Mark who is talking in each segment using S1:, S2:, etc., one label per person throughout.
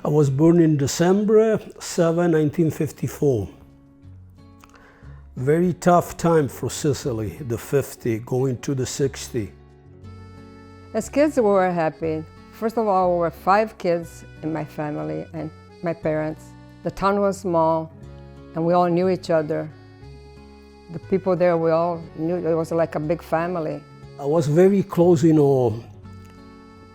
S1: I was born in December 7, 1954. Very tough time for Sicily, the 50, going to the 60.
S2: As kids, we were happy. First of all, we were 5 kids in my family and my parents. The town was small, and we all knew each other. The people there, we all knew. It was like a big family.
S1: I was very close,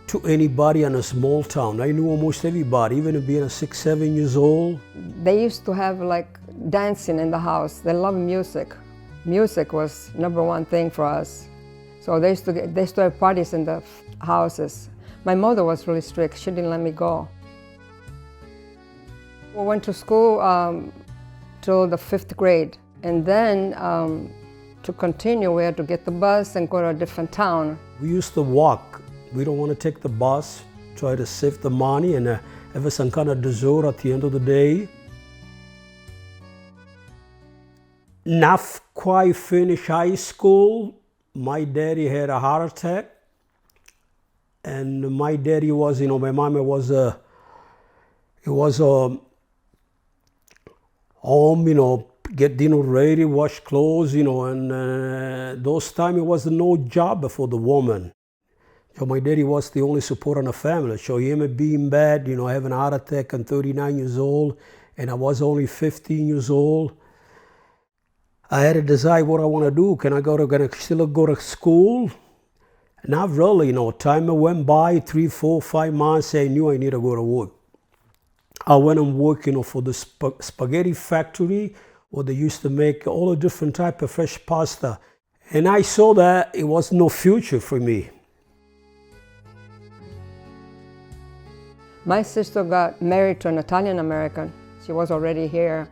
S1: to anybody in a small town. I knew almost everybody, even being 6, 7 years old.
S2: They used to have like dancing in the house. They loved music. Music was #1 thing for us. So they used to have parties in the houses. My mother was really strict. She didn't let me go. We went to school till the 5th grade. And then to continue, we had to get the bus and go to a different town.
S1: We used to walk. We don't want to take the bus, try to save the money and have some kind of dessert at the end of the day. Not quite finished high school. My daddy had a heart attack. And my daddy was, my mom was home, get dinner ready, wash clothes, and those times it was no job for the woman. So my daddy was the only support in the family. So him being bad, having a heart attack at 39 years old, and I was only 15 years old. I had to decide what I want to do. Can I still go to school? Not really, Time went by, 3, 4, 5 months, I knew I need to go to work. I went and worked, for the spaghetti factory, where they used to make all the different type of fresh pasta. And I saw that it was no future for me.
S2: My sister got married to an Italian American. She was already here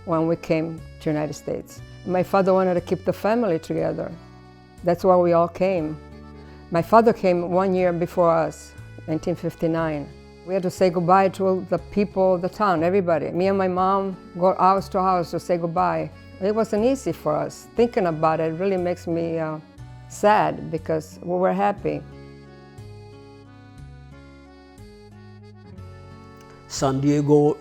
S2: when we came to the United States. My father wanted to keep the family together. That's why we all came. My father came 1 year before us, 1959. We had to say goodbye to the people of the town, everybody. Me and my mom go house to house to say goodbye. It wasn't easy for us. Thinking about it really makes me sad because we were happy.
S1: San Diego,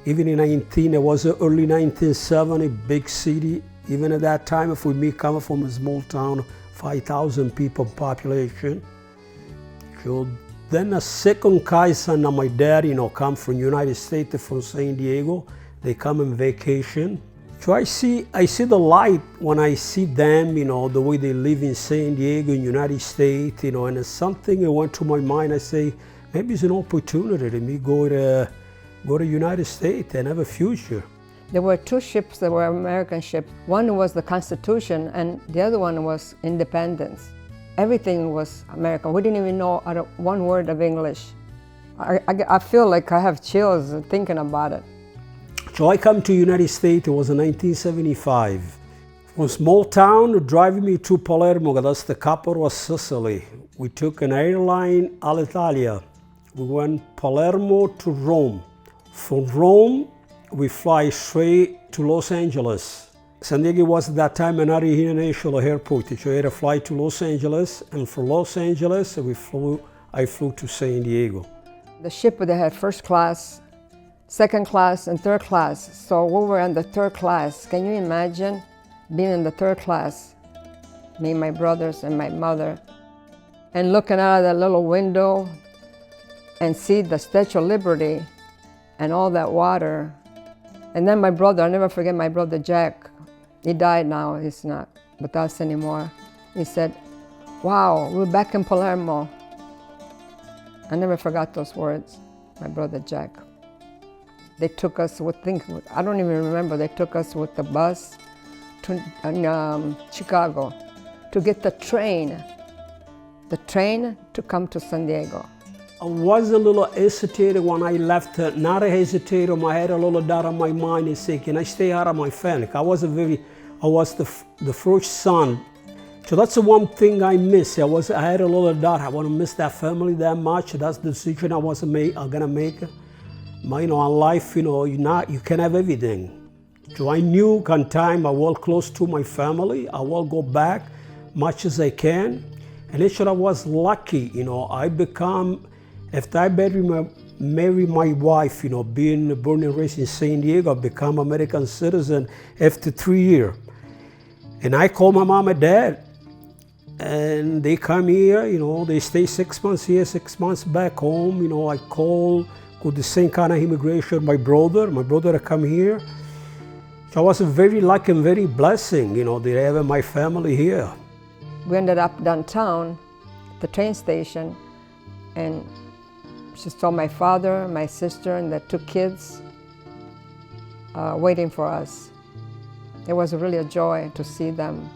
S1: even in it was early 1970, big city. Even at that time, for me coming from a small town, 5,000 people population. So then a second cousin of my dad, come from United States, from San Diego. They come on vacation. So I see the light when I see them, the way they live in San Diego, in United States, and it's something that went to my mind. I say, maybe it's an opportunity to me go to United States and have a future.
S2: There were 2 ships that were American ships. One was the Constitution and the other one was Independence. Everything was American. We didn't even know one word of English. I feel like I have chills thinking about it.
S1: So I come to United States, it was in 1975. From a small town, driving me to Palermo, that's the capital of Sicily. We took an airline, Alitalia. We went Palermo to Rome. From Rome, we fly straight to Los Angeles. San Diego was at that time another international airport. So I had to fly to Los Angeles, and from Los Angeles, I flew to San Diego.
S2: The ship, they had 1st class, 2nd class, and 3rd class. So we were in the 3rd class. Can you imagine being in the 3rd class? Me, my brothers, and my mother. And looking out of that little window and see the Statue of Liberty and all that water. And then my brother, I'll never forget my brother Jack. He died now, he's not with us anymore. He said, wow, we're back in Palermo. I never forgot those words, my brother Jack. They took us I don't even remember, they took us with the bus to Chicago to get the train to come to San Diego.
S1: I was a little hesitated when I left, not a hesitator, I had a little doubt on my mind and say, can I stay out of my family? I was the first son. So that's the one thing I miss. I had a little doubt, I want to miss that family that much. That's the decision I'm gonna make. In life, you can have everything. So I knew on time I will close to my family, I will go back much as I can. And actually I was lucky, I become, after I buried marry my wife, being born and raised in San Diego, become American citizen after 3 years. And I call my mom and dad, and they come here, they stay 6 months here, 6 months back home. I call with the same kind of immigration, my brother come here. So I was very lucky and very blessing, they have my family here.
S2: We ended up downtown, the train station, and she saw my father, my sister, and the 2 kids waiting for us. It was really a joy to see them.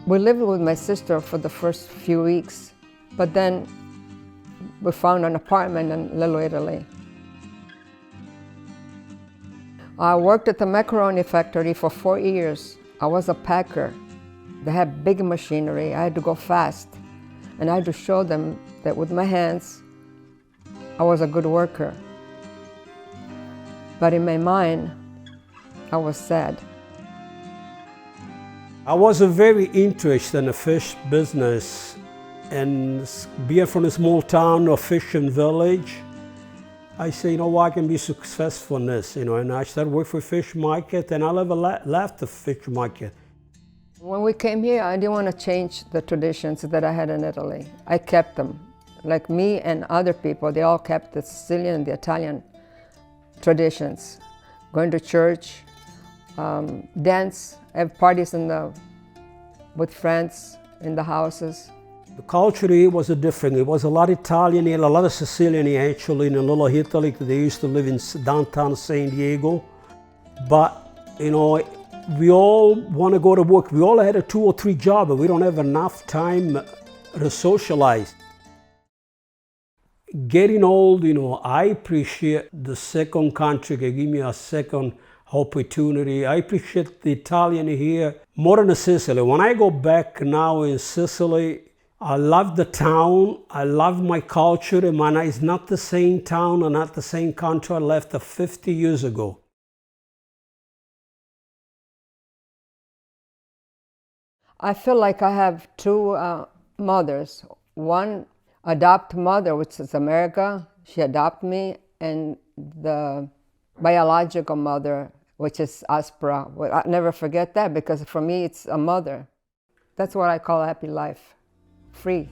S2: We lived with my sister for the first few weeks, but then we found an apartment in Little Italy. I worked at the macaroni factory for 4 years. I was a packer. They had big machinery. I had to go fast, and I had to show them that with my hands, I was a good worker. But in my mind, I was sad.
S1: I was very interested in the fish business, and being from a small town, a fishing village, I say, I can be successful in this, and I started working for fish market, and I never left the fish market.
S2: When we came here, I didn't want to change the traditions that I had in Italy. I kept them. Like me and other people, they all kept the Sicilian and the Italian traditions. Going to church, dance, have parties with friends in the houses.
S1: The culture here was different. It was a lot of Italian here, a lot of Sicilian here, actually, in Little Italy. They used to live in downtown San Diego. But, we all want to go to work. We all had 2 or 3 jobs, but we don't have enough time to socialize. Getting old, I appreciate the second country. They give me a second opportunity. I appreciate the Italian here more than Sicily. When I go back now in Sicily, I love the town. I love my culture. It's not the same town and not the same country I left 50 years ago.
S2: I feel like I have 2 mothers. One adopted mother, which is America. She adopted me, and the biological mother, which is Aspera. I'll never forget that, because for me it's a mother. That's what I call a happy life. Free.